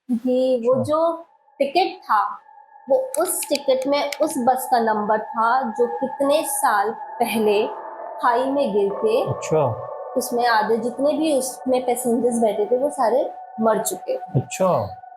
कि वो अच्छा। जो टिकट था वो उस टिकट में उस बस का नंबर था जो कितने साल पहले खाई में गिर के अच्छा। उसमें आधे जितने भी उसमें पैसेंजर्स बैठे थे वो सारे मर चुके थे। अच्छा।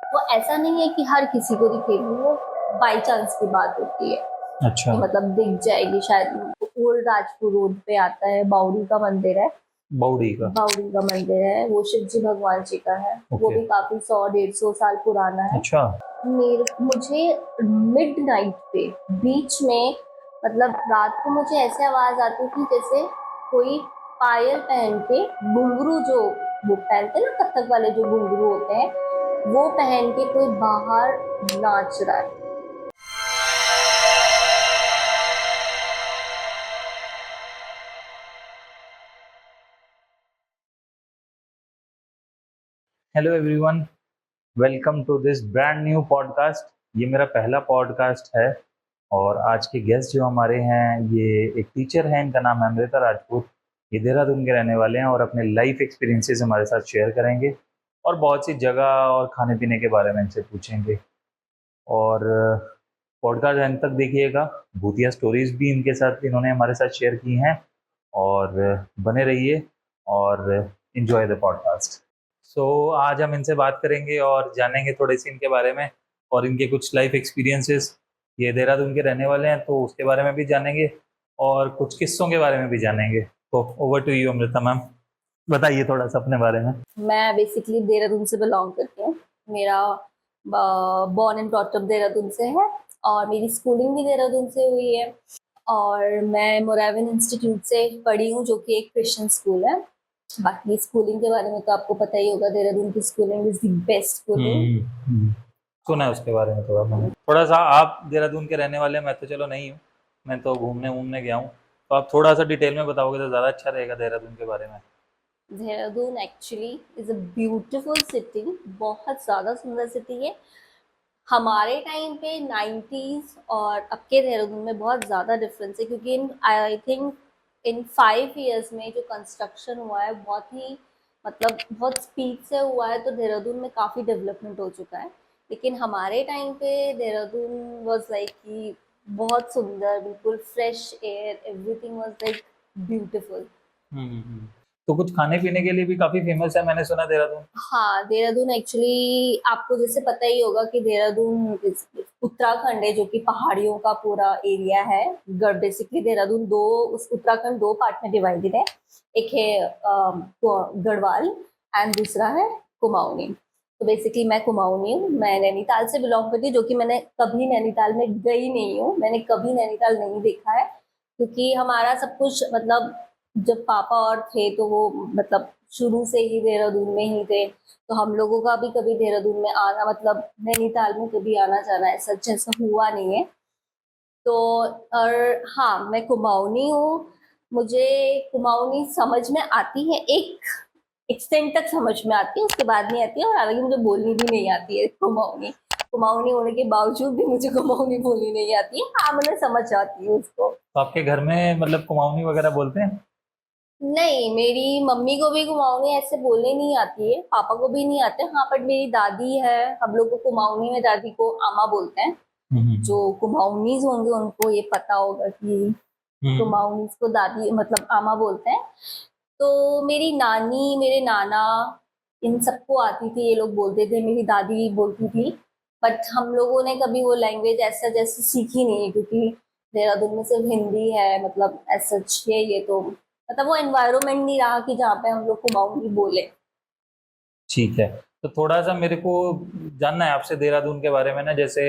वो ऐसा नहीं है कि हर किसी को दिखेगी, वो बाई चांस की बात होती है अच्छा। कि मतलब दिख जाएगी शायद। ओल्ड राजपुर रोड पे आता है, बाउड़ी का मंदिर है। बाउडी का। बाउड़ी का मंदिर है, वो शिव जी भगवान जी का है। वो ओके। भी काफी 100 150 साल पुराना है। अच्छा। मुझे मिड नाइट पे बीच में, मतलब रात को मुझे ऐसे आवाज आती थी जैसे कोई पायल पहन के, घुंघरू जो वो पहनते हैं ना कथक वाले जो घुंघरू होते हैं, वो पहन के कोई बाहर नाच रहा है। Hello everyone, welcome to this brand new podcast. ये मेरा पहला पॉडकास्ट है और आज के गेस्ट जो हमारे हैं ये एक टीचर हैं, इनका नाम है अमृता राजपूत। ये देहरादून के रहने वाले हैं और अपने लाइफ एक्सपीरियंसेस हमारे साथ शेयर करेंगे और बहुत सी जगह और खाने पीने के बारे में इनसे पूछेंगे। और पॉडकास्ट एंड तक देखिएगा, भूतिया स्टोरीज भी इनके साथ इन्होंने हमारे साथ शेयर की हैं। और बने रहिए और इन्जॉय द पॉडकास्ट। सो आज हम इनसे बात करेंगे और जानेंगे थोड़े से इनके बारे में और इनके कुछ लाइफ एक्सपीरियंसेस। ये देहरादून के रहने वाले हैं तो उसके बारे में भी जानेंगे और कुछ किस्सों के बारे में भी जानेंगे। तो over to you Amrita ma'am, बताइए थोड़ा सा अपने बारे में। मैं बेसिकली देहरादून से बिलोंग करती हूँ। मेरा born and brought up Dehradun से है और मेरी स्कूलिंग भी देहरादून से हुई है। और मैं मोराविन इंस्टीट्यूट से पढ़ी हूँ जो कि एक क्रिश्चियन स्कूल है। बाकी स्कूलिंग के बारे में तो आपको पता ही होगा, देहरादून की schooling is the best schooling. Hmm. Hmm. सुना है उसके बारे में थोड़ा मैंने। थोड़ा सा आप देहरादून के रहने वाले हैं, मैं तो चलो नहीं हूँ, मैं तो घूमने घूमने गया हूँ। तो आप थोड़ा सा डिटेल में बताओगे तो ज़्यादा अच्छा रहेगा देहरादून के बारे में। Dehradun actually is a beautiful city, बहुत ज़्यादा सुंदर सिटी है। हमारे टाइम पे 90s और अब के देहरादून में बहुत ज़्यादा डिफरेंस है, क्योंकि इन आई थिंक इन 5 years में जो कंस्ट्रक्शन हुआ है बहुत ही, मतलब बहुत स्पीड से हुआ है, तो देहरादून में काफ़ी डेवलपमेंट हो चुका है। लेकिन हमारे टाइम पे देहरादून वाज लाइक कि बहुत सुंदर, बिल्कुल fresh air, everything was like beautiful. तो कुछ खाने पीने के लिए भी काफ़ी फेमस है, मैंने सुना देहरादून। हाँ, देहरादून एक्चुअली आपको जैसे पता ही होगा कि देहरादून उत्तराखंड है, जो कि पहाड़ियों का पूरा एरिया है। बेसिकली देहरादून दो, उस उत्तराखंड दो पार्ट में डिवाइडेड है। एक है गढ़वाल एंड दूसरा है कुमाऊनी। तो बेसिकली मैं कुमाऊनी हूँ, मैं नैनीताल से बिलोंग करती हूँ, जो कि मैंने कभी नैनीताल में गई नहीं हूँ, मैंने कभी नैनीताल नहीं देखा है। क्योंकि हमारा सब कुछ, मतलब जब पापा और थे तो वो, मतलब शुरू से ही देहरादून में ही थे, तो हम लोगों का भी कभी देहरादून में आना, मतलब नैनीताल में कभी आना जाना ऐसा जैसा हुआ नहीं है। तो और हाँ, मैं कुमाऊनी हूँ। मुझे कुमाऊनी समझ में आती है, एक एक्सटेंट तक समझ में आती है, उसके बाद नहीं आती है। और हालांकि मुझे बोलनी भी नहीं आती है कुमाऊनी। कुमाऊनी होने के बावजूद भी मुझे कुमाऊनी बोलनी नहीं आती है। हाँ, मैंने समझ आती है उसको। तो आपके घर में मतलब कुमाऊनी वगैरह बोलते हैं? नहीं, मेरी मम्मी को भी कुमाऊनी ऐसे बोलने नहीं आती है, पापा को भी नहीं आते। हाँ, बट मेरी दादी है, हम लोग को कुमाऊनी में दादी को आमा बोलते हैं। हम्म। जो कुमाऊनीज होंगे उनको ये पता होगा कि हम्म। कुमाऊनीज को दादी मतलब आमा बोलते हैं। तो मेरी नानी, मेरे नाना, इन सबको आती थी, ये लोग बोलते थे, मेरी दादी भी बोलती थी। बट हम लोगों ने कभी वो लैंग्वेज ऐसा जैसे सीखी नहीं है, क्योंकि देहरादून में सिर्फ हिंदी है, मतलब ऐसा ये तो, मतलब वो एनवायरमेंट नहीं रहा कि जहाँ पे हम लोग कुमाऊनी बोले। ठीक है। तो थोड़ा सा मेरे को जानना है आपसे देहरादून के बारे में ना, जैसे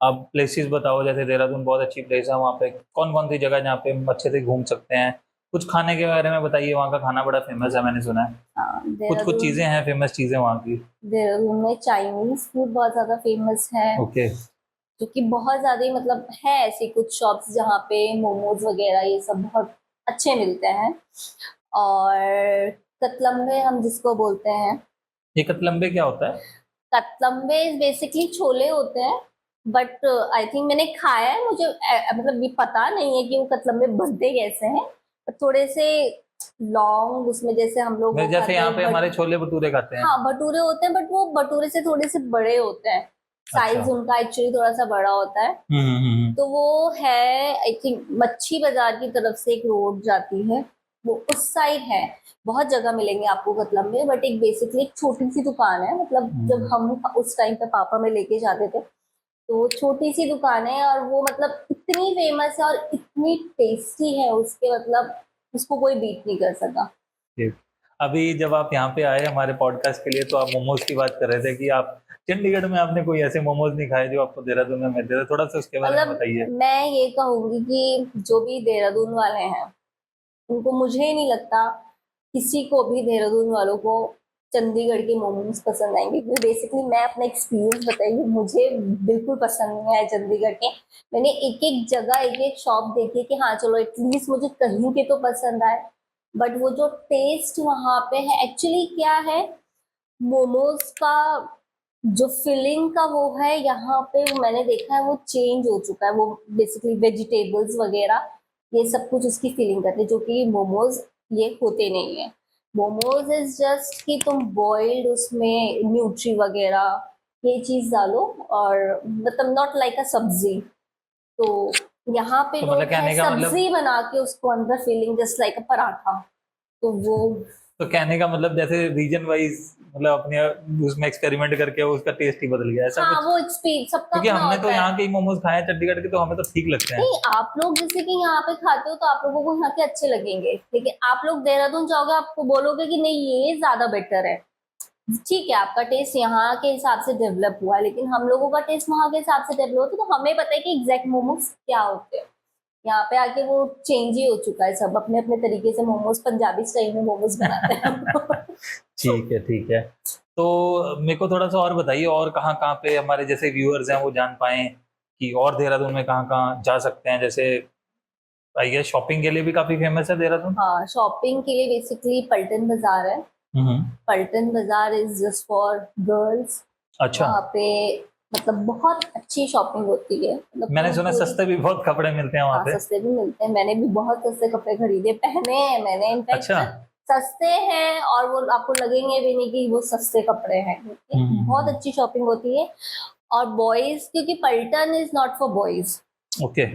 आप प्लेसेस बताओ, जैसे देहरादून बहुत अच्छी प्लेस है, वहाँ पे कौन कौन सी जगह जहाँ पे हम अच्छे से घूम सकते हैं। कुछ खाने के बारे में बताइए, वहाँ का खाना बड़ा फेमस है मैंने सुना है। कुछ कुछ देहरादून चीज़ें हैं फेमस चीज़ें वहाँ की। देहरादून में चाइनीज फूड बहुत ज्यादा फेमस है, ओके। जो कि बहुत ज्यादा ही, मतलब है ऐसी कुछ शॉप्स जहाँ पे मोमोज वगैरह ये सब बहुत अच्छे मिलते हैं। और कतलम्बे हम जिसको बोलते हैं, ये कतलम्बे क्या होता है? कतलम्बे बेसिकली छोले होते हैं। बट आई थिंक मैंने खाया है, मुझे मतलब ये पता नहीं है कि वो कतलम्बे बनते कैसे हैं। पर थोड़े से लॉन्ग, उसमें जैसे हम लोग वो जैसे खाते यहाँ हैं पे हमारे छोले भटूरे खाते हैं। हाँ भटूरे होते हैं, बट वो भटूरे से थोड़े से बड़े होते हैं, अच्छा। साइज उनका एक्चुअली थोड़ा सा बड़ा होता है। हम्म। तो वो है आई थिंक मच्छी बाजार की तरफ से एक रोड जाती है, वो उस साइड है। बहुत जगह मिलेंगे आपको कतलम में, बट एक बेसिकली एक छोटी सी दुकान है, मतलब जब हम उस टाइम पे पापा में लेके जाते थे, तो वो छोटी सी दुकान है, और वो मतलब इतनी फेमस है और इतनी टेस्टी है उसके, मतलब उसको कोई बीट नहीं कर सका। ठीक। अभी जब आप यहाँ पे आए हमारे पॉडकास्ट के लिए तो आप मोमोज की बात कर रहे थे कि आप चंडीगढ़ में आपने कोई ऐसे मोमोज नहीं खाए जो आपको देहरादून में मिलते थे, थोड़ा सा उसके बारे में मतलब बताइए। मैं ये कहूंगी कि जो भी देहरादून वाले हैं, उनको, मुझे नहीं लगता किसी को भी देहरादून वालों को चंडीगढ़ के मोमोज पसंद आएंगे, क्योंकि बेसिकली मैं अपना एक्सपीरियंस बताइए, मुझे बिल्कुल पसंद नहीं आया चंडीगढ़ के। मैंने एक एक जगह एक एक शॉप देखी कि हाँ चलो एटलीस्ट मुझे कहीं के तो पसंद आए, बट वो जो टेस्ट वहां पे है एक्चुअली क्या है, मोमोज का जो फिलिंग का वो है यहाँ पे, मैंने देखा है वो चेंज हो चुका है, वो बेसिकली वेजिटेबल्स वगैरह ये सब कुछ उसकी फिलिंग करते हैं, जो कि मोमोज ये होते नहीं है। मोमोज इज जस्ट कि तुम बॉइल्ड उसमें न्यूट्री वगैरह ये चीज डालो, और मतलब नॉट लाइक अ सब्जी। तो यहाँ पे तो मतलब लोग है कहने का मतलब सब्जी बना के उसको अंदर filling just like a paratha, तो वो तो कहने का मतलब जैसे रीजन वाइज मतलब अपने उसमें एक्सपेरिमेंट करके उसका टेस्ट ही बदल गया ऐसा हाँ कुछ। वो एक्सपीरियंस सबका क्योंकि अपना हमने तो होता है। यहाँ के ही मोमोज खाए हैं चंडीगढ़ के, तो हमें तो ठीक लगते हैं। नहीं, आप लोग जैसे कि यहाँ पे खाते हो तो आप लोगों को यहाँ के अच्छे लगेंगे, लेकिन आप लोग देहरादून जाओगे आपको बोलोगे कि नहीं ये ज्यादा बेटर है। ठीक है, आपका टेस्ट यहाँ के हिसाब से डेवलप हुआ है, लेकिन हम लोगों का टेस्ट वहाँ के हिसाब से डेवलप होता है, तो हमें पता है कि एग्जैक्ट मोमोज क्या होते हैं। यहाँ पे आके वो चेंज ही हो चुका है, सब अपने अपने तरीके से मोमोज, पंजाबी स्टाइल में मोमोज बनाते हैं। ठीक है ठीक है। तो मेरे को थोड़ा सा और बताइए, और कहाँ कहाँ पे हमारे जैसे व्यूअर्स हैं वो जान पाएं कि और देहरादून में कहाँ कहाँ जा सकते हैं। जैसे आई गेस शॉपिंग के लिए भी काफी फेमस है देहरादून। हाँ, शॉपिंग के लिए बेसिकली पल्टन बाजार है। हम्म। पल्टन बाजार इज जस्ट फॉर गर्ल्स। अच्छा। वहाँ पे मतलब बहुत अच्छी शॉपिंग होती है, मतलब मैंने तुम सुना पूरी, सस्ते भी बहुत कपड़े मिलते हैं वहाँ हाँ पे। सस्ते भी मिलते हैं, मैंने भी बहुत सस्ते कपड़े खरीदे, पहने हैं मैंने इनफैक्ट। अच्छा। सस्ते हैं और वो आपको लगेंगे भी नहीं कि वो सस्ते कपड़े हैं, क्योंकि बहुत अच्छी शॉपिंग होती है। और बॉयज, क्योंकि Paltan is not for boys, okay.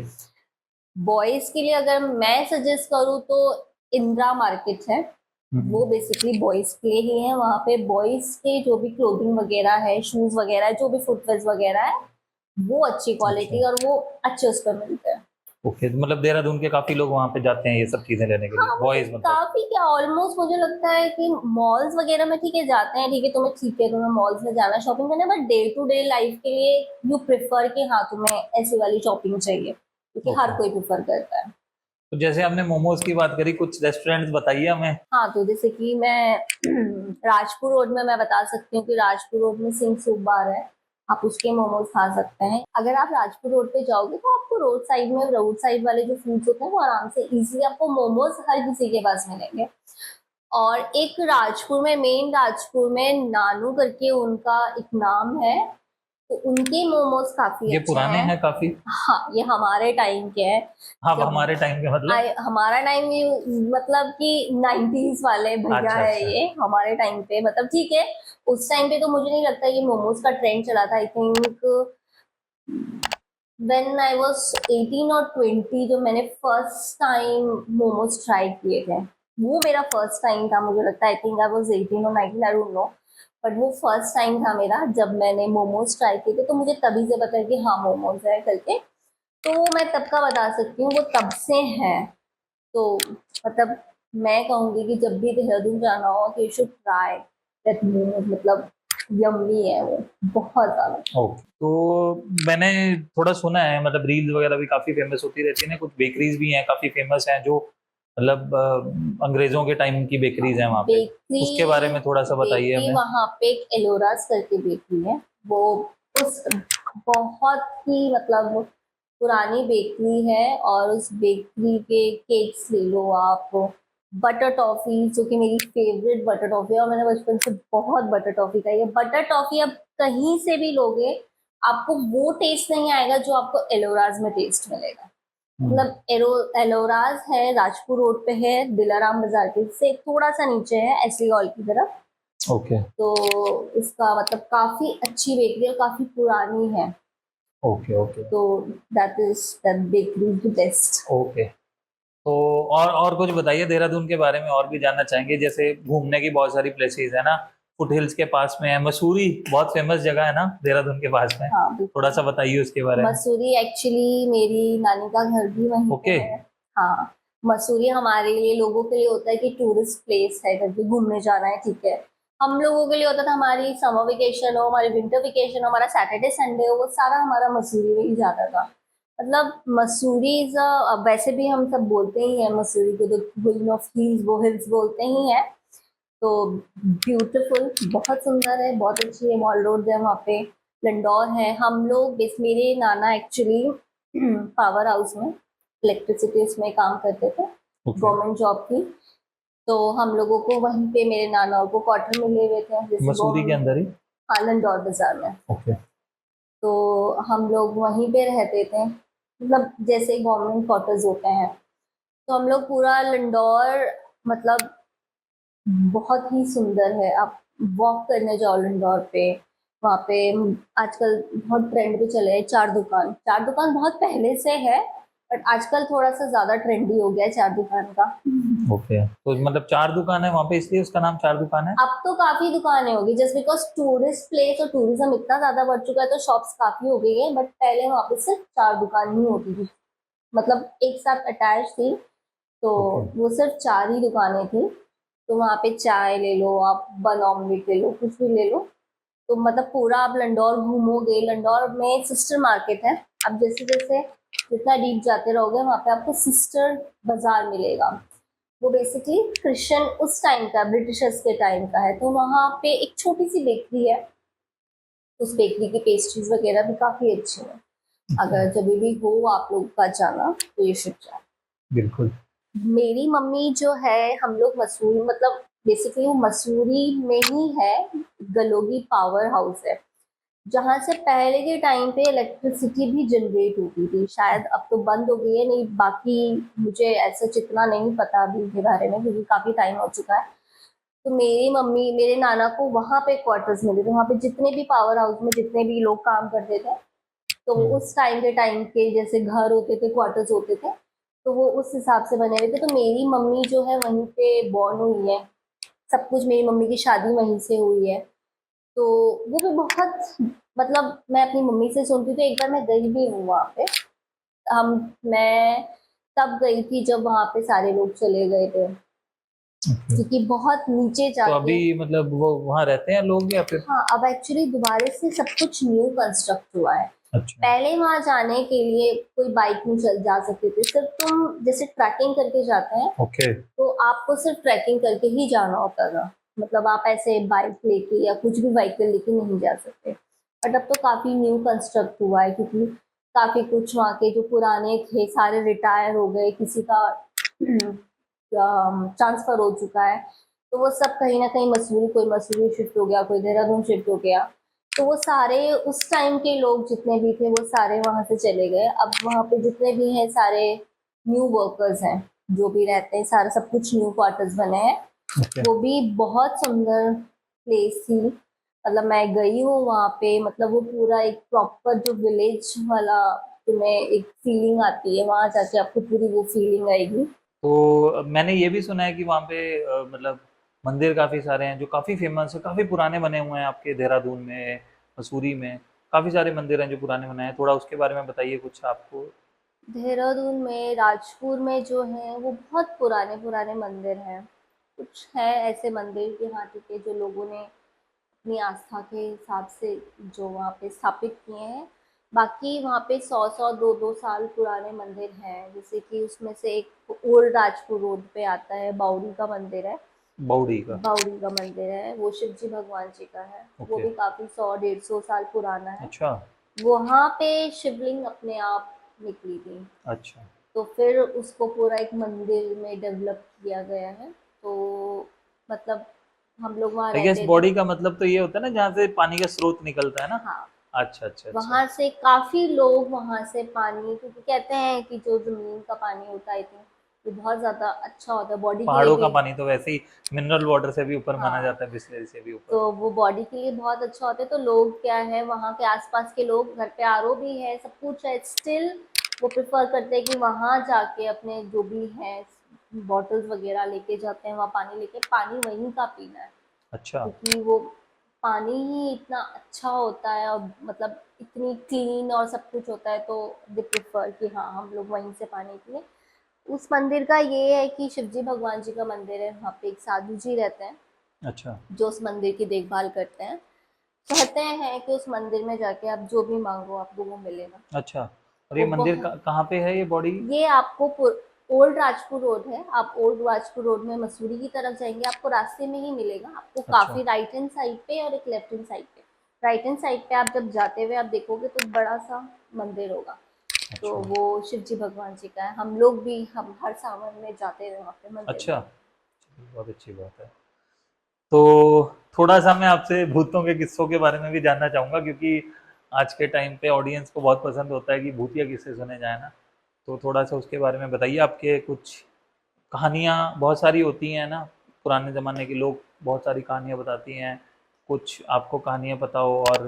Boys के लिए अगर मैं सजेस्ट करूँ तो इंदिरा मार्केट है, वो बेसिकली बॉयज के लिए ही है। वहाँ पे बॉयज के जो भी क्लोथिंग वगैरह है, शूज वगैरह है, जो भी फुटवेयर वगैरह है, वो अच्छी क्वालिटी अच्छा। और वो अच्छे उस पर मिलते हैं। ओके, तो मतलब देहरादून के काफी लोग वहाँ पे जाते हैं ये सब चीजें लेने के लिए, हाँ मतलब बॉयज मतलब। काफी क्या, ऑलमोस्ट मुझे लगता है कि मॉल्स वगैरह में ठीक है जाते हैं, ठीक है तुम्हें, ठीक है तुम्हें मॉल्स में जाना शॉपिंग करना, but day to day life के लिए यू प्रेफर कि हाँ तुम्हें ऐसी वाली शॉपिंग चाहिए, क्योंकि ओके। हर कोई प्रेफर करता है। तो जैसे हमने मोमोज की बात करी, कुछ रेस्टोरेंट्स बताइए हमें। हाँ तो जैसे कि मैं राजपुर रोड में मैं बता सकती हूँ कि राजपुर रोड में सिंह सूप बार है, आप उसके मोमोज खा सकते हैं। अगर आप राजपुर रोड पे जाओगे तो आपको रोड साइड में, रोड साइड वाले जो फूड्स होते हैं वो आराम से इजीली आपको मोमोज हर किसी के पास मिलेंगे। और एक राजपुर में, मेन राजपुर में नानू करके उनका एक नाम है, तो उनके मोमोज काफी ये अच्छे पुराने हैं। हैं काफी। हाँ ये हमारे टाइम के हैं। हाँ, जब हमारे टाइम के मतलब। हमारा टाइम मतलब कि 90s वाले भैया अच्छा है अच्छा। ये हमारे टाइम पे, मतलब ठीक है। उस टाइम पे तो मुझे नहीं लगता ये मोमोज का ट्रेंड चला था, I think when I was 18 और 20, जो मैंने फर्स्ट टाइम मोमोज ट्राई किए थे, वो मेरा फर्स्ट टाइम था, मुझे लगता है आई थिंक आई वाज 18 और 19, आई डोंट नो, बट वो फर्स्ट टाइम था मेरा जब मैंने मोमोज ट्राई किए थे, तो मुझे तभी से पता है कि हाँ मोमोज है करके। तो मैं तब का बता सकती हूँ, वो तब से हैं। तो मतलब मैं कहूंगी कि जब भी देहरादून जाना हो तो you should try that momos, मतलब यम्मी है वो, बहुत ज्यादा। ओके। तो मैंने थोड़ा सुना है, मतलब रील्स वगैरह भी काफी फेमस होती रहती है ना, कुछ बेकरीज भी हैं काफी फेमस हैं जो मतलब अंग्रेजों के टाइम की बेकरीज हैं वहाँ पे। उसके बारे बेकरी, में थोड़ा सा बताइए बेकरी हमें। वहाँ पे एक एलोरास करके बेकरी है, वो उस बहुत ही मतलब पुरानी बेकरी है, और उस बेकरी के केक्स ले लो आप, बटर टॉफी जो कि मेरी फेवरेट बटर टॉफी है, और मैंने बचपन से बहुत बटर टॉफी खाई है। बटर टॉफी अब कहीं से भी लोगे आपको वो टेस्ट नहीं आएगा जो आपको एलोराज में टेस्ट मिलेगा। मतलब एलोराज है, राजपुर रोड पे है, दिलाराम बाजार के से थोड़ा सा नीचे है, एसली हॉल की तरफ। ओके तो इसका मतलब काफी अच्छी बेकरी है, काफी पुरानी है। ओके ओके तो that bakery is the best. Okay. तो और कुछ बताइए देहरादून के बारे में, और भी जानना चाहेंगे। जैसे घूमने की बहुत सारी प्लेसेस है ना, फुट हिल्स के पास में है, मसूरी बहुत फेमस जगह है ना देहरादून के पास में, हाँ थोड़ा सा बिल्कुल। बताइए उसके बारे में। मसूरी एक्चुअली मेरी नानी का घर भी वहीं पे ओके। है। हाँ, मसूरी हमारे लिए लोगों के लिए होता है कि टूरिस्ट प्लेस है, करके घूमने जाना है, ठीक है। हम लोगों के लिए होता था हमारी समर वेकेशन हो, हमारी विंटर वेकेशन हो, हमारा सैटरडे संडे हो, वो सारा हमारा मसूरी में ही जाता था। मतलब मसूरी इज वैसे भी हम सब बोलते ही हैं मसूरी को, तो क्वीन ऑफ हिल्स, वो हिल्स बोलते ही हैं। तो ब्यूटीफुल, बहुत सुंदर है, बहुत अच्छी है। मॉल रोड है वहाँ पे, लंडौर है। हम लोग मेरे नाना एक्चुअली पावर हाउस में इलेक्ट्रिसिटी उसमें काम करते थे, ओके। गवर्नमेंट जॉब की। तो हम लोगों को वहीं पे मेरे नाना को क्वार्टर मिले हुए थे, जैसे मसूरी के गवर्नमेंट। अंदर ही। हाँ, लंडौर बाजार में। ओके। तो हम लोग वहीं पे रहते थे, मतलब जैसे गवर्नमेंट क्वार्टर्स होते हैं। तो हम लोग पूरा लंडौर, मतलब बहुत ही सुंदर है। आप वॉक करने जाओ लंडौर पे, वहाँ पे आजकल बहुत ट्रेंड पे चले हैं चार दुकान। चार दुकान बहुत पहले से है, बट आजकल थोड़ा सा ज्यादा ट्रेंडी हो गया है चार दुकान का। ओके, तो मतलब चार दुकान है वहाँ पे, इसलिए उसका नाम चार दुकान है। अब तो काफी दुकानें होगी, जस्ट बिकॉज टूरिस्ट प्लेस और टूरिज्म इतना ज्यादा बढ़ चुका है, तो शॉप्स काफी हो गई है। बट पहले वहाँ पे सिर्फ चार दुकान ही होती थी, मतलब एक साथ अटैच थी। तो ओके। वो सिर्फ चार ही दुकानें थी। तो वहाँ पे चाय ले लो, आप बन ऑमलेट ले लो, कुछ भी ले लो। तो मतलब पूरा आप लंडौर घूमोगे। लंडौर में सिस्टर मार्केट है। अब जैसे जैसे जितना डीप जाते रहोगे, वहाँ पे आपको सिस्टर बाजार मिलेगा। वो बेसिकली क्रिश्चियन उस टाइम का, ब्रिटिशर्स के टाइम का है। तो वहाँ पे एक छोटी सी बेकरी है, उस बेकरी की पेस्ट्रीज वगैरह भी काफी अच्छी है। अगर जब भी हो आप लोग का जाना, तो ये शुड जाए। बिल्कुल। मेरी मम्मी जो है, हम लोग मसूरी, मतलब बेसिकली वो मसूरी में ही है। गलोगी पावर हाउस है, जहाँ से पहले के टाइम पे इलेक्ट्रिसिटी भी जनरेट होती थी। शायद अब तो बंद हो गई है, नहीं बाकी मुझे ऐसा इतना नहीं पता अभी के बारे में, क्योंकि काफी टाइम हो चुका है। तो मेरी मम्मी, मेरे नाना को वहां पे क्वार्टर्स मिले थे। वहां पे जितने भी पावर हाउस में जितने भी लोग काम करते थे, तो वो हम्म। उस टाइम के जैसे घर होते थे, क्वार्टर्स होते थे, तो वो उस हिसाब से बने हुए थे। तो मेरी मम्मी जो है वहीं पे बॉर्न हुई है, सब कुछ मेरी मम्मी की शादी वहीं से हुई है। तो वो भी बहुत, मतलब मैं अपनी मम्मी से सुनती थी। एक बार मैं गई भी हूँ वहाँ पे। हम मैं तब गई थी जब वहाँ पे सारे लोग चले गए थे, ओके। क्योंकि बहुत नीचे तो जाके। अभी मतलब वो वहाँ रहते हैं लोग या फिर। हाँ, अब एक्चुअली दोबारा से सब कुछ न्यू कंस्ट्रक्ट हुआ है। अच्छा। पहले वहां जाने के लिए कोई बाइक नहीं चल जा सकते थे, सिर्फ तुम जैसे ट्रैकिंग करके जाते हैं, ओके। तो आपको सिर्फ ट्रैकिंग करके ही जाना होता था। मतलब आप ऐसे बाइक लेके या कुछ भी व्हीकल लेके नहीं जा सकते। बट अब तो काफी न्यू कंस्ट्रक्ट हुआ है, क्योंकि काफी कुछ वहाँ के जो पुराने थे सारे रिटायर हो गए, किसी का ट्रांसफर हो चुका है। तो वो सब कहीं ना कहीं मसूरी, कोई मसूरी शिफ्ट हो गया, कोई देहरादून शिफ्ट हो गया। तो वो सारे उस टाइम के लोग जितने भी थे, वो सारे वहां से चले गए। अब वहां पे जितने भी हैं सारे न्यू वर्कर्स हैं, जो भी रहते हैं, सारा सब कुछ न्यू क्वार्टर्स बने हैं। ओके। वो भी बहुत सुंदर प्लेस थी। मतलब मैं गई हूँ वहाँ पे, मतलब वो पूरा एक प्रॉपर जो विलेज वाला तुम्हें एक फीलिंग आती है, वहां जाके आपको पूरी वो फीलिंग आएगी। तो मैंने ये भी सुना है कि वहाँ पे मतलब मंदिर काफ़ी सारे हैं जो काफ़ी फेमस है, काफ़ी पुराने बने हुए हैं आपके देहरादून में, मसूरी में। काफ़ी सारे मंदिर हैं जो पुराने बने हैं, थोड़ा उसके बारे में बताइए कुछ आपको। देहरादून में, राजपुर में जो है, वो बहुत पुराने पुराने मंदिर हैं। कुछ है ऐसे मंदिर के, हाँ ठीक है, जो लोगों ने अपनी आस्था के हिसाब से जो वहाँ पे स्थापित किए हैं। बाकी वहाँ पे 100-100, 2-2 साल पुराने मंदिर हैं। जैसे कि उसमें से एक ओल्ड राजपुर रोड पे आता है, बाउरी का मंदिर है। बाउड़ी का। बाउरी का मंदिर है, वो शिव जी भगवान जी का है। वो ओके। भी काफी 100-150 साल पुराना है। अच्छा। वहाँ पे शिवलिंग अपने आप निकली थी। अच्छा। तो फिर उसको पूरा एक मंदिर में डेवलप किया गया है। तो मतलब हम लोग वहाँ आई गेस रहते थे। बॉडी का मतलब तो ये होता है ना जहाँ से पानी का स्रोत निकलता है ना, हाँ, अच्छा अच्छा अच्छा। वहां से काफी लोग वहां से पानी, क्योंकि कहते हैं कि जो जमीन का पानी होता है वो बहुत ज्यादा अच्छा होता है बॉडी के लिए पहाड़ों का भी। पानी तो वैसे ही मिनरल वाटर से भी ऊपर माना हाँ, जाता है, बिस्लरी से भी ऊपर। तो वो बॉडी के लिए बहुत अच्छा होता है। तो लोग क्या है, वहाँ के आसपास के लोग, घर पे आरओ भी है, सब कुछ है, स्टिल वो प्रेफर करते हैं कि वहाँ जाके अपने जो भी है बॉटल्स वगैरह लेके जाते हैं, वहाँ पानी लेके पानी वहीं का पीना है, अच्छा क्योंकि वो पानी ही इतना अच्छा होता है और मतलब इतनी क्लीन और सब कुछ होता है, तो दे प्रेफर कि हाँ हम लोग वहीं से पानी पिए। उस मंदिर का ये है कि शिव जी भगवान जी का मंदिर है, वहाँ पे एक साधु जी रहते हैं अच्छा जो उस मंदिर की देखभाल करते हैं। कहते हैं कि उस मंदिर में जाके आप जो भी मांगो आपको वो मिलेगा। अच्छा। और ये वो मंदिर बहुत, कहाँ पे है ये बॉडी? ये आपको ओल्ड राजपुर रोड है, आप ओल्ड राजपुर रोड में मसूरी की तरफ जाएंगे, आपको रास्ते में ही मिलेगा। आपको अच्छा काफी राइट हैंड साइड पे और एक लेफ्ट हैंड साइड पे, राइट हैंड साइड पे आप जब जाते हुए आप देखोगे तो बड़ा सा मंदिर होगा, तो अच्छा वो शिव जी भगवान जी का है। हम लोग भी हम हर सावन में जाते हैं वहाँ पे मंदिर अच्छा। में। चलिए, बहुत अच्छी बात है। तो थोड़ा सा मैं आपसे भूतों के किस्सों के बारे में भी जानना चाहूंगा, क्योंकि आज के टाइम पे ऑडियंस को बहुत पसंद होता है कि भूतिया किस्से सुने जाए ना। तो थोड़ा सा उसके बारे में बताइए। आपके कुछ कहानियाँ बहुत सारी होती हैं ना, पुराने ज़माने के लोग बहुत सारी कहानियाँ बताती हैं। कुछ आपको कहानियाँ पता हो और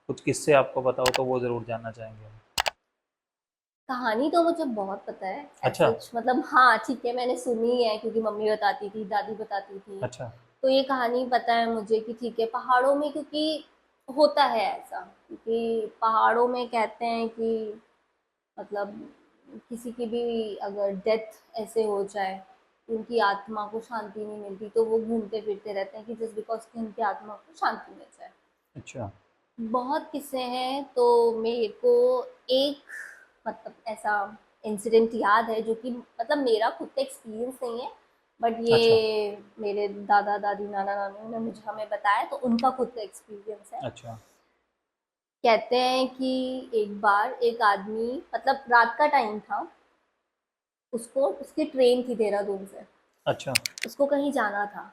कुछ किस्से आपको पता हो तो वो ज़रूर जानना चाहेंगे हम। कहानी तो मुझे बहुत पता है अच्छा सच, मतलब हाँ ठीक है, मैंने सुनी है क्योंकि मम्मी बताती थी, दादी बताती थी। अच्छा तो ये कहानी पता है मुझे कि ठीक है, पहाड़ों में क्योंकि होता है ऐसा, क्योंकि पहाड़ों में कहते हैं कि मतलब किसी की भी अगर डेथ ऐसे हो जाए, उनकी आत्मा को शांति नहीं मिलती, तो वो घूमते फिरते रहते हैं कि जस्ट बिकॉज कि उनकी आत्मा को शांति मिल जाए। अच्छा बहुत किस्से हैं। तो मेरे को एक मतलब ऐसा इंसिडेंट याद है जो कि मतलब मेरा खुद का एक्सपीरियंस नहीं है, बट ये अच्छा मेरे दादा दादी नाना नानी ने मुझे हमें बताया, तो उनका खुद का एक्सपीरियंस है। अच्छा कहते हैं कि एक बार एक आदमी, मतलब रात का टाइम था, उसको उसकी ट्रेन थी देहरादून से, अच्छा उसको कहीं जाना था।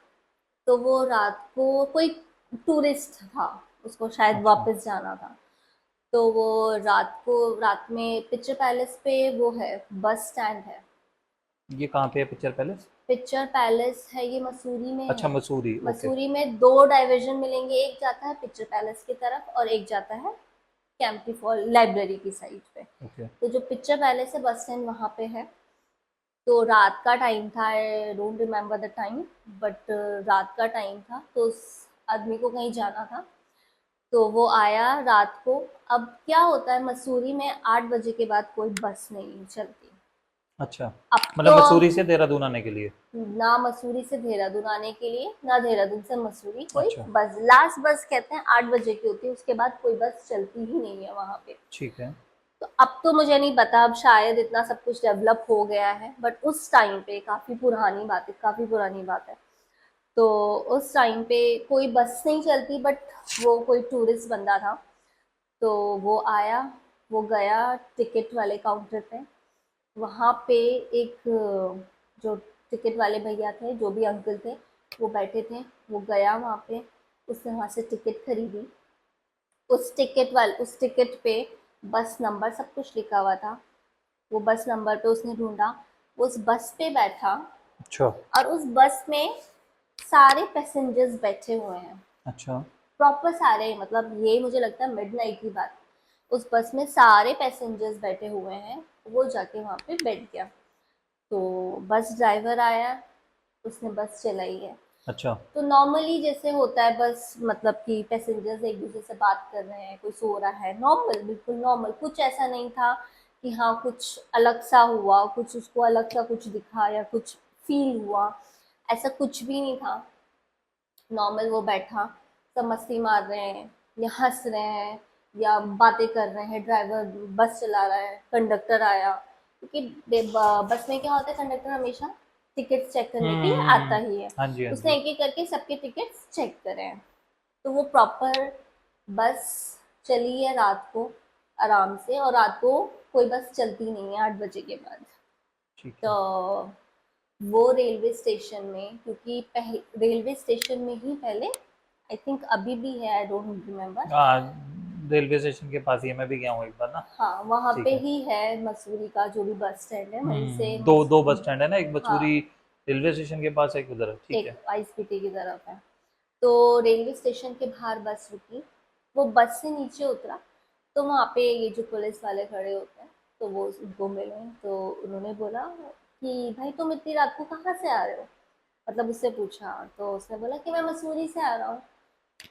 तो वो रात को कोई टूरिस्ट था, उसको शायद अच्छा। वापस जाना था। तो वो रात में पिक्चर पैलेस पे वो है, बस स्टैंड है। ये कहाँ पे है पिक्चर पैलेस? पिक्चर पैलेस है ये मसूरी में अच्छा, है। मसूरी, ओके। मसूरी में दो डाइवर्जन मिलेंगे, एक जाता है पिक्चर पैलेस की तरफ और एक जाता है कैंपटी फॉल लाइब्रेरी की साइड पे। ओके तो जो पिक्चर पैलेस है बस स्टैंड वहाँ पे है। तो रात का टाइम था, I don't remember the time, but रात का टाइम था, तो उस आदमी को कहीं जाना था। तो वो आया रात को। अब क्या होता है, मसूरी में 8 बजे के बाद कोई बस नहीं चलती। अच्छा। अब मतलब तो मसूरी से देहरादून आने के लिए? ना मसूरी से देहरादून आने के लिए, ना देहरादून से मसूरी कोई अच्छा बस, लास्ट बस कहते हैं 8 बजे की होती है, उसके बाद कोई बस चलती ही नहीं है वहां पे। ठीक है। तो अब तो मुझे नहीं पता, अब शायद इतना सब कुछ डेवलप हो गया है, बट उस टाइम पे काफी पुरानी बात है, काफी पुरानी बात है। तो उस टाइम पे कोई बस नहीं चलती, बट वो कोई टूरिस्ट बंदा था। तो वो आया, वो गया टिकट वाले काउंटर पे। वहाँ पे एक जो टिकट वाले भैया थे, जो भी अंकल थे, वो बैठे थे। वो गया वहाँ पे, उसने वहाँ से टिकट खरीदी। उस टिकट पे बस नंबर सब कुछ लिखा हुआ था। वो बस नंबर पे उसने ढूंढा, उस बस पे बैठा, अच्छा और उस बस में सारे पैसेंजर्स बैठे हुए हैं, अच्छा प्रॉपर सारे, मतलब ये मुझे लगता है मिडनाइट की बात। उस बस में सारे पैसेंजर्स बैठे हुए हैं। वो जाके वहाँ पे बैठ गया। तो बस ड्राइवर आया, उसने बस चलाई है। अच्छा तो नॉर्मली जैसे होता है बस, मतलब कि पैसेंजर्स एक दूसरे से बात कर रहे हैं, कोई सो रहा है, नॉर्मल, बिल्कुल नॉर्मल, कुछ ऐसा नहीं था कि हाँ कुछ अलग सा हुआ, कुछ उसको अलग सा कुछ दिखा या कुछ फील हुआ, ऐसा कुछ भी नहीं था। नॉर्मल वो बैठा, सब मस्ती मार रहे हैं या हंस रहे हैं या बातें कर रहे हैं, ड्राइवर बस चला रहा है, कंडक्टर आया, क्योंकि बस में क्या होता है, कंडक्टर हमेशा टिकट चेक करने के लिए आता ही है। हाँ जी हाँ उसने जी। एक एक करके सबके टिकट्स चेक करे हैं। तो वो प्रॉपर बस चली है रात को आराम से, और रात को कोई बस चलती नहीं है 8 बजे के बाद। ठीक तो है। वो रेलवे स्टेशन में, क्योंकि रेलवे स्टेशन में ही पहले, आई थिंक अभी भी है, आई डोंट रिमेम्बर। हाँ, रेलवे स्टेशन के पास ही है, मैं भी गया हूँ एक बार ना। हाँ, वहाँ ठीक पे है। ही है मसूरी का जो भी बस स्टैंड है, वहीं से दो बस स्टैंड है ना, एक हाँ, मसूरी रेलवे स्टेशन के पास है, एक उधर है, ठीक एक है। आईएसबीटी की तरफ है। तो रेलवे स्टेशन के बाहर बस रुकी, वो बस से नीचे उतरा, तो वहाँ पे ये जो पुलिस वाले खड़े होते हैं, तो वो उनको मिले, तो उन्होंने बोला कि भाई तुम इतनी रात को कहाँ से आ रहे हो, मतलब उससे पूछा, तो उसने बोला कि मैं मसूरी से आ रहा हूँ।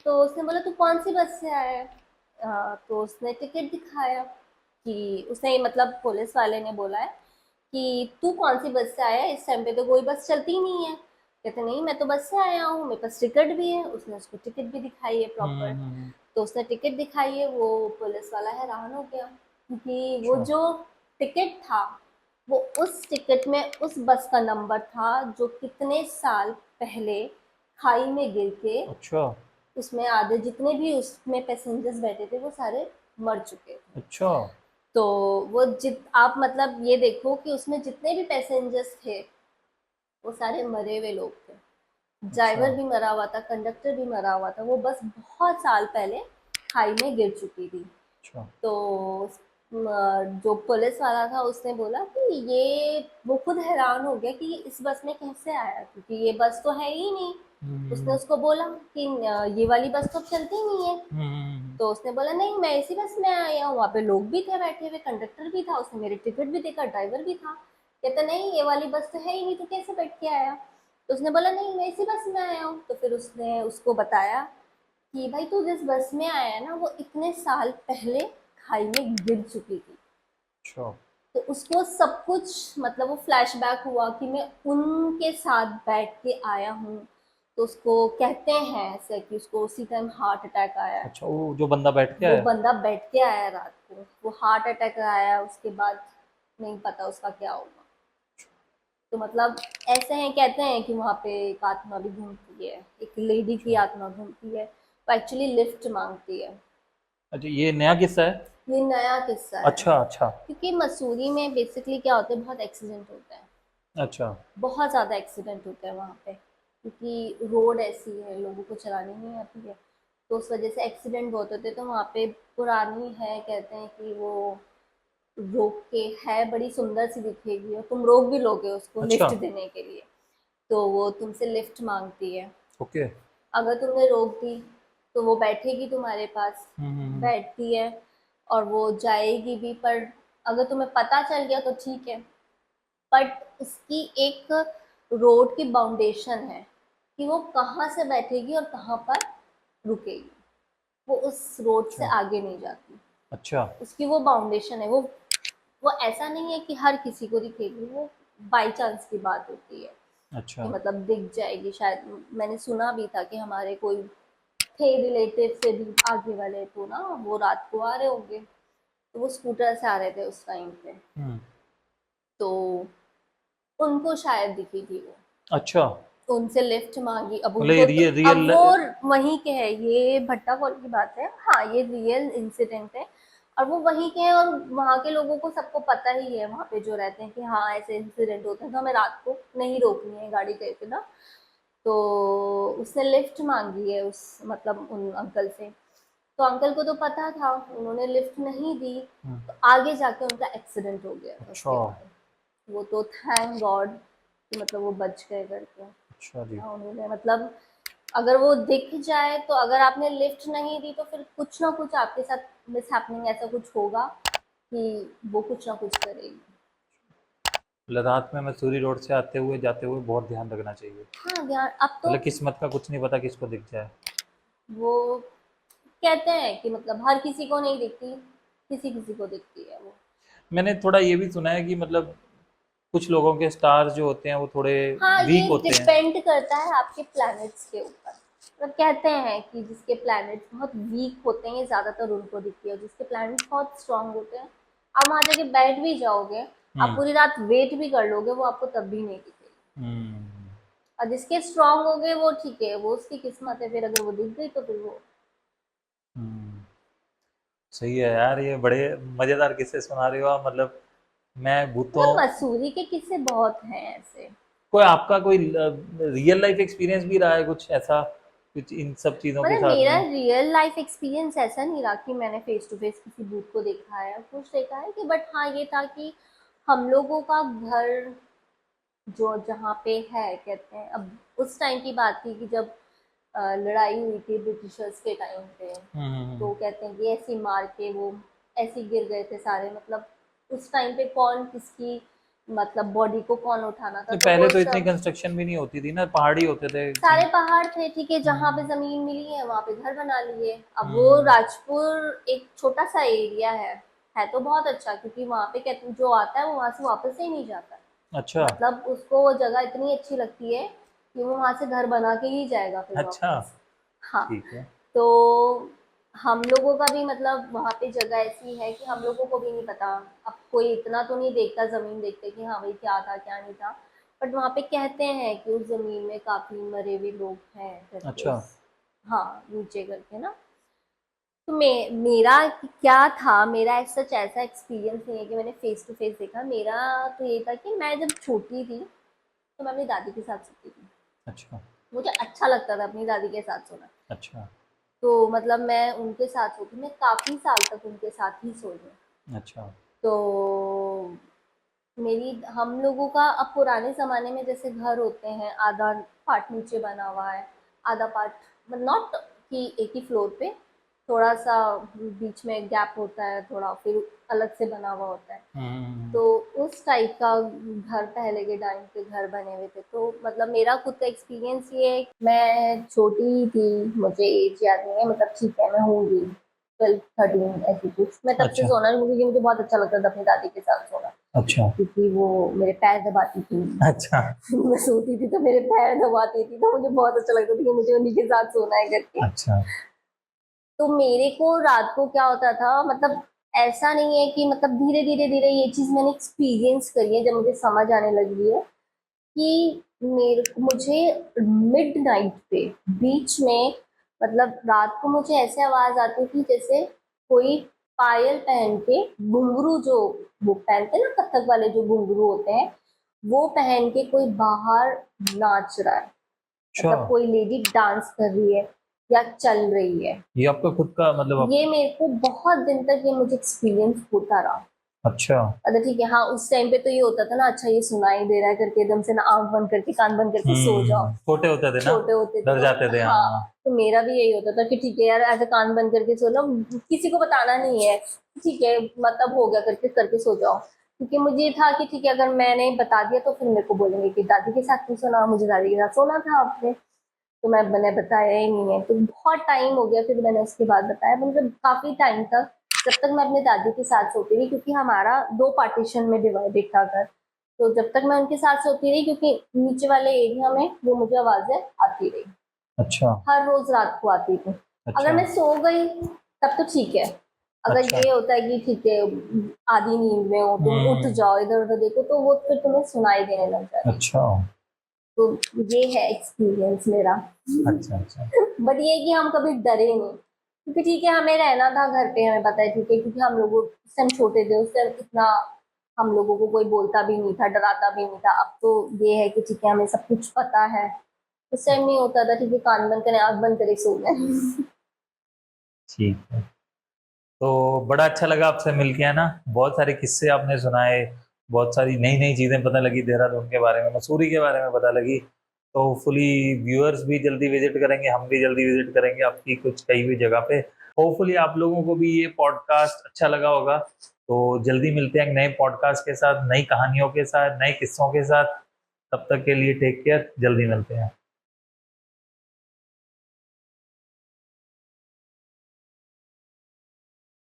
तो उसने बोला तू कौन सी बस से आया है? तो उसने टिकट दिखाया कि उसने मतलब पुलिस वाले ने बोला है कि तू कौन सी बस से आया है, इस टाइम पे तो कोई बस चलती ही नहीं है। कहते नहीं मैं तो बस से आया हूँ, मेरे पास टिकट भी है। उसने उसको टिकट भी दिखाई है प्रॉपर। हम्म। तो उसने टिकट दिखाई है, वो पुलिस वाला हैरान हो गया क्योंकि वो अच्छा जो टिकट था वो उस टिकट में उस बस का नंबर था जो कितने साल पहले खाई में गिर के अच्छा उसमें आधे जितने भी उसमें पैसेंजर्स बैठे थे वो सारे मर चुके थे। अच्छा। तो वो जित आप मतलब ये देखो कि उसमें जितने भी पैसेंजर्स थे वो सारे मरे हुए लोग थे। अच्छा ड्राइवर भी मरा हुआ था, कंडक्टर भी मरा हुआ था, वो बस बहुत साल पहले खाई में गिर चुकी थी। अच्छा। तो जो पुलिस वाला था उसने बोला कि ये वो खुद हैरान हो गया कि ये इस बस में कैसे आया क्योंकि ये बस तो है ही नहीं। उसने हम्म उसको बोला कि ये वाली बस तो अब चलती नहीं है। हम्म। तो उसने बोला नहीं मैं इसी बस में आया हूँ, वहाँ पे लोग भी थे बैठे हुए, कंडक्टर भी था, उसने मेरी टिकट भी देखा, ड्राइवर भी था। कहता नहीं ये वाली बस तो है ही नहीं, तो कैसे बैठ के आया? तो उसने बोला नहीं मैं इसी बस में आया हूँ। तो फिर उसने उसको बताया कि भाई तू जिस बस में आया है ना वो इतने साल पहले खाई में गिर चुकी थी। अच्छा तो उसको सब कुछ मतलब वो फ्लैशबैक हुआ कि मैं उनके साथ बैठ के आया हूँ। तो उसको कहते हैं ऐसे कि उसको उसी टाइम हार्ट अटैक आया है। अच्छा, वो जो बंदा बैठ के वो आया। बंदा बैठ के आया रात को, वो हार्ट अटैक आया, उसके बाद नहीं पता उसका क्या होगा। तो मतलब ऐसे हैं, कहते हैं कि वहाँ पे एक आत्मा भी घूमती है, एक लेडी की अच्छा आत्मा घूमती है, वो एक्चुअली लिफ्ट मांगती है। अच्छा, ये नया किस्सा है। ये नया किस्सा है अच्छा अच्छा क्योंकि मसूरी में बेसिकली क्या होता है, बहुत एक्सीडेंट होता है, अच्छा। बहुत ज़्यादा एक्सीडेंट होता है वहाँ पे क्योंकि रोड ऐसी है, लोगों को चलानी नहीं आती है, तो उस वजह से एक्सीडेंट बहुत होते हैं। तो वहाँ पे पुरानी है, कहते हैं कि वो रोक के है, बड़ी सुंदर सी दिखेगी और तुम रोक भी लोगे उसको अच्छा। लिफ्ट देने के लिए, तो वो तुमसे लिफ्ट मांगती है। ओके। अगर तुमने रोक दी तो वो बैठेगी तुम्हारे पास, हम्म। बैठती है और वो जाएगी भी, पर अगर तुम्हें पता चल गया तो ठीक है, बट उसकी एक रोड की बाउंडेशन है कि वो कहाँ से बैठेगी और कहाँ पर रुकेगी, वो उस रोड से अच्छा आगे नहीं जाती। अच्छा उसकी वो बाउंडेशन है, वो ऐसा नहीं है कि हर किसी को दिखेगी, वो बाई चांस की बात होती है अच्छा। कि मतलब दिख जाएगी शायद। मैंने सुना भी था कि हमारे कोई थे रिलेटिव से भी आगे वाले, तो ना वो रात को आ रहे होंगे, तो वो स्कूटर से आ रहे थे उस टाइम पे, हम्म। तो उनको शायद दिखी थी वो, अच्छा, उनसे लिफ्ट मांगी। अब मतलब उनको ये तो अब रियल। वो वहीं के है, ये भट्टा कॉल की बात है, हाँ ये रियल इंसिडेंट है। और वो वहीं के हैं और वहाँ के लोगों को सबको पता ही है वहाँ पे जो रहते हैं कि हाँ ऐसे इंसिडेंट होते हैं, तो हमें रात को नहीं रोकनी है गाड़ी कहीं पे ना। तो उसने लिफ्ट मांगी है उस मतलब उन अंकल से, तो अंकल को तो पता था, उन्होंने लिफ्ट नहीं दी, तो आगे जाके उनका एक्सीडेंट हो गया था अच्छा उसके बाद। वो तो थैंक गॉड कि मतलब वो बच गए करके। अच्छा जी। हाँ, उन्होंने मतलब अगर वो दिख जाए तो अगर आपने लिफ्ट नहीं दी तो फिर कुछ ना कुछ आपके साथ मिस हैपनिंग ऐसा कुछ होगा कि वो कुछ ना कुछ करेगी। मतलब रात में मसूरी रोड से आते हुए जाते हुए बहुत ध्यान रखना चाहिए। हाँ ध्यान, अब तो मतलब किस्मत का कुछ नहीं पता किसको दिख जाए। वो कहते हैं कि मतलब हर किसी को नहीं दिखती, किसी किसी को दिखती है वो। मैंने थोड़ा ये भी सुना है कि मतलब कुछ लोगों के स्टार्स जो होते हैं वो थोड़े हाँ वीक ये होते हैं। डिपेंड करता है आपके प्लैनेट्स के ऊपर, मतलब कहते हैं कि जिसके प्लैनेट्स बहुत वीक होते हैं ये ज्यादातर उनको दिखती है, जिसके प्लैनेट्स बहुत स्ट्रांग होते हैं आप वहां जाके बैठ भी जाओगे, आप हम्म पूरी रात वेट भी कर लोगे, वो आपको तब भी नहीं दिखेगी। हम्म। और जिसके स्ट्रांग हो गए वो ठीक है, वो उसकी किस्मत है, फिर अगर वो दिख गई तो फिर वो। हम्म। सही है यार, ये बड़े मजेदार किस्से सुना रहे हो आप। मतलब मैं भूतों। मतलब मसूरी के किस्से बहुत हैं ऐसे। कोई आपका कोई रियल लाइफ एक्सपीरियंस भी रहा है कुछ ऐसा कुछ इन सब चीजों के मतलब साथ मेरा में? रियल लाइफ एक्सपीरियंस ऐसा नहीं रहा कि मैंने फेस टू फेस किसी भूत को देखा है, कुछ देखा है कि, बट हाँ ये था कि हम लोगों का घर जो जहाँ पे है, कहते हैं, अब उस टाइम की बात थी कि जब लड़ाई हुई थी ब्रिटिशर्स के टाइम पे, तो कहते हैं कि ऐसी मार के वो ऐसे ही गिर गए थे सारे, मतलब उस टाइम पे कौन किसकी मतलब बॉडी को कौन उठाना था, तो तो पहले वो तो इतनी सब कंस्ट्रक्शन भी नहीं होती थी ना, पहाड़ी होते थे सारे पहाड़ थे, ठीक है, जहाँ पे हम्म जमीन मिली है वहां पे घर बना लिए। अब वो हम्म, राजपुर एक छोटा सा एरिया है तो बहुत अच्छा, क्योंकि वहां पे कहते जो आता है वो वहां से वापस ही नहीं जाता, अच्छा मतलब उसको वो जगह इतनी अच्छी लगती है कि वो वहां से घर बना के ही जाएगा फिर अच्छा। वापस। हाँ, ठीक है। तो हम लोगों का भी मतलब वहां पे जगह ऐसी है कि हम लोगों को भी नहीं पता, अब कोई इतना तो नहीं देखता जमीन देखते कि हाँ भाई क्या था क्या नहीं था, बट वहां पे कहते हैं कि उस जमीन में काफी मरे हुए लोग हैं करके अच्छा। उस, हाँ नीचे करके ना। तो मेरा क्या था, मेरा ऐसा एक्सपीरियंस नहीं है कि मैंने फेस टू फेस देखा। मेरा तो ये था कि मैं जब छोटी थी तो मैं अपनी दादी के साथ सोती थी, अच्छा। मुझे अच्छा लगता था अपनी दादी के साथ सोना। अच्छा। तो मतलब मैं उनके साथ सोती, मैं काफी साल तक उनके साथ ही सोई हूँ। अच्छा। तो मेरी हम लोगों का अब पुराने ज़माने में जैसे घर होते हैं, आधा पार्ट नीचे बना हुआ है, आधा पार्ट मतलब नॉट कि एक ही फ्लोर पे, थोड़ा सा बीच में गैप होता है थोड़ा, फिर अलग से बना हुआ होता है। हम्म। तो उस टाइप का घर पहले के टाइम पे घर बने हुए थे। तो मतलब मेरा खुद का एक्सपीरियंस ये है, मैं छोटी थी, मुझे एज याद नहीं है, मतलब ठीक है मैं होंगी 12-13 ऐसी कुछ, मैं तब से अच्छा। सोना, क्योंकि मुझे बहुत अच्छा लगता था अपनी दादी के साथ सोना, अच्छा। क्योंकि वो मेरे पैर दबाती थी। अच्छा। मैं सोती थी तो मेरे पैर दबाती थी, तो मुझे बहुत अच्छा लगता था कि मुझे उन्हीं के साथ सोना है करके। अच्छा। तो मेरे को रात को क्या होता था, मतलब ऐसा नहीं है कि मतलब धीरे धीरे धीरे ये चीज मैंने एक्सपीरियंस करी है जब मुझे समझ आने लगी है कि मुझे मिड नाइट पे बीच में, मतलब रात को मुझे ऐसे आवाज आती थी जैसे कोई पायल पहन के, घुंघरू जो वो पहनते हैं ना कथक वाले जो घुंघरू होते हैं, वो पहन के कोई बाहर नाच रहा है, अच्छा। मतलब कोई लेडी डांस कर रही है या चल रही है। ये आपका खुद का मतलब ये मेरे को बहुत दिन तक ये मुझे एक्सपीरियंस होता रहा। अच्छा। अच्छा ठीक है, हाँ उस टाइम पे तो ये होता था ना, अच्छा ये सुनाई दे रहा है करके एकदम से ना आंख बंद करके कान बंद करके सो जाओ, छोटे होते थे ना, छोटे होते थे डर तो। जाते थे हाँ, हाँ। तो मेरा भी यही होता था कि ठीक है यार ऐसे कान बंद करके सो लो, किसी को बताना नहीं है, ठीक है मतलब हो गया करके करके सो जाओ, क्योंकि मुझे ये था कि ठीक है अगर मैंने बता दिया तो फिर मेरे को बोलेंगे कि दादी के साथ नहीं सोना, मुझे दादी के साथ सोना था आपने, तो मैंने बताया ही नहीं है। तो बहुत टाइम हो गया फिर मैंने उसके बाद बताया, मतलब काफी टाइम तक जब तक मैं अपने दादी के साथ सोती रही, क्योंकि हमारा 2 पार्टीशन में डिवाइडेड था घर, तो जब तक मैं उनके साथ सोती रही, क्योंकि नीचे वाले एरिया में वो मुझे आवाजें आती रही, अच्छा। हर रोज रात को आती थी। अगर अच्छा। मैं सो गई तब तो ठीक है, अगर अच्छा। ये होता है कि ठीक है आधी नींद में हो तुम उठ हम्म। जाओ इधर उधर देखो, तो वो फिर तुम्हें सुनाई देने लग जाती। अच्छा। तो ये है एक्सपीरियंस मेरा। अच्छा। अच्छा। बट ये कि हम कभी डरे नहीं, क्योंकि ठीक है हमें रहना था घर पे, हमें पता है ठीक है, क्योंकि हम लोग उस टाइम छोटे थे, उस टाइम इतना हम लोगों को कोई बोलता भी नहीं था, डराता भी नहीं था। अब तो ये है कि ठीक है हमें सब कुछ पता है, उस टाइम नहीं होता था, ठीक है कान बंद करें आंख बंद करें सो गए। ठीक है। तो बड़ा अच्छा लगा आपसे मिलके, है ना, बहुत सारे किस्से आपने सुनाए, बहुत सारी नई नई चीज़ें पता लगी देहरादून के बारे में, मसूरी के बारे में पता लगी। तो होपफुली व्यूअर्स भी जल्दी विजिट करेंगे, हम भी जल्दी विजिट करेंगे आपकी कुछ कई हुई जगह पे। होपफुली आप लोगों को भी ये पॉडकास्ट अच्छा लगा होगा। तो जल्दी मिलते हैं एक नए पॉडकास्ट के साथ, नई कहानियों के साथ, नए किस्सों के साथ। तब तक के लिए टेक केयर, जल्दी मिलते हैं।